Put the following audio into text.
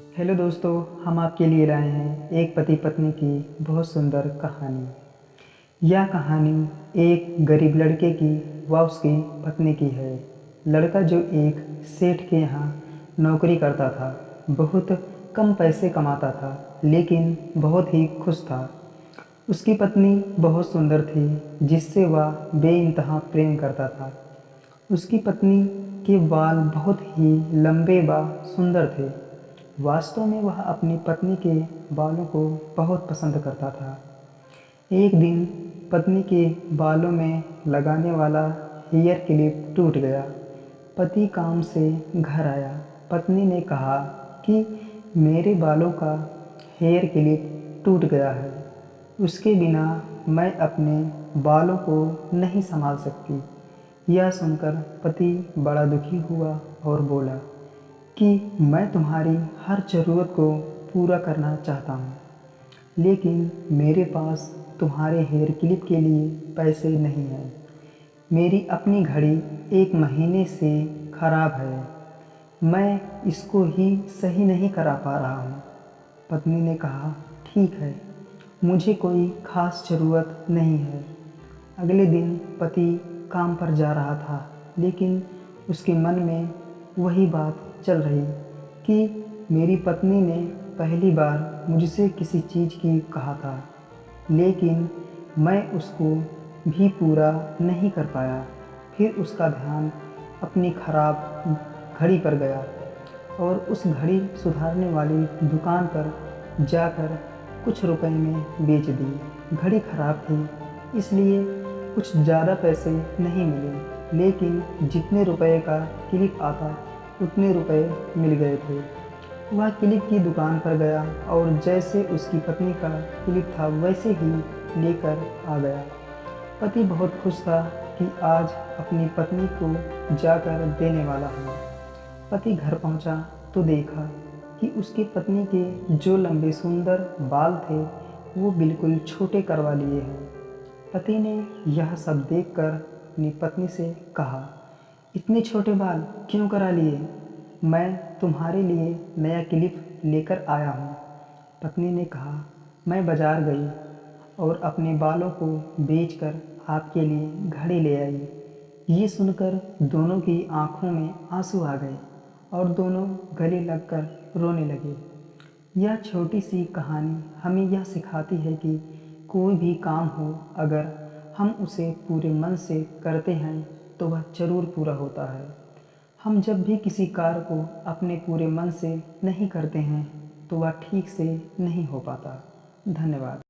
Hello दोस्तों, हम आपके लिए लाए हैं एक पति पत्नी की बहुत सुंदर कहानी। यह कहानी एक गरीब लड़के की व उसकी पत्नी की है। लड़का जो एक सेठ के यहाँ नौकरी करता था, बहुत कम पैसे कमाता था, लेकिन बहुत ही खुश था। उसकी पत्नी बहुत सुंदर थी, जिससे वह बेइंतहा प्रेम करता था। उसकी पत्नी के बाल बहुत ही लंबे व सुंदर थे। वास्तव में वह अपनी पत्नी के बालों को बहुत पसंद करता था। एक दिन पत्नी के बालों में लगाने वाला हेयर क्लिप टूट गया। पति काम से घर आया। पत्नी ने कहा कि मेरे बालों का हेयर क्लिप टूट गया है, उसके बिना मैं अपने बालों को नहीं संभाल सकती। यह सुनकर पति बड़ा दुखी हुआ और बोला कि मैं तुम्हारी हर ज़रूरत को पूरा करना चाहता हूँ, लेकिन मेरे पास तुम्हारे हेयर क्लिप के लिए पैसे नहीं हैं। मेरी अपनी घड़ी 1 महीने से ख़राब है, मैं इसको ही सही नहीं करा पा रहा हूँ। पत्नी ने कहा, ठीक है, मुझे कोई ख़ास ज़रूरत नहीं है। अगले दिन पति काम पर जा रहा था, लेकिन उसके मन में वही बात चल रही कि मेरी पत्नी ने पहली बार मुझसे किसी चीज़ की कहा था, लेकिन मैं उसको भी पूरा नहीं कर पाया। फिर उसका ध्यान अपनी ख़राब घड़ी पर गया और उस घड़ी सुधारने वाली दुकान पर जाकर कुछ रुपए में बेच दी। घड़ी ख़राब थी, इसलिए कुछ ज़्यादा पैसे नहीं मिले, लेकिन जितने रुपए का क्लिप आता उतने रुपए मिल गए थे। वह क्लिप की दुकान पर गया और जैसे उसकी पत्नी का क्लिप था वैसे ही लेकर आ गया। पति बहुत खुश था कि आज अपनी पत्नी को जाकर देने वाला हूँ। पति घर पहुँचा तो देखा कि उसकी पत्नी के जो लंबे सुंदर बाल थे वो बिल्कुल छोटे करवा लिए हैं। पति ने यह सब देखकर अपनी पत्नी से कहा, इतने छोटे बाल क्यों करा लिए? मैं तुम्हारे लिए नया क्लिप लेकर आया हूँ। पत्नी ने कहा, मैं बाजार गई और अपने बालों को बेचकर आपके लिए घड़ी ले आई। ये सुनकर दोनों की आंखों में आंसू आ गए और दोनों गले लगकर रोने लगे। यह छोटी सी कहानी हमें यह सिखाती है कि कोई भी काम हो, अगर हम उसे पूरे मन से करते हैं तो वह ज़रूर पूरा होता है। हम जब भी किसी कार्य को अपने पूरे मन से नहीं करते हैं तो वह ठीक से नहीं हो पाता। धन्यवाद।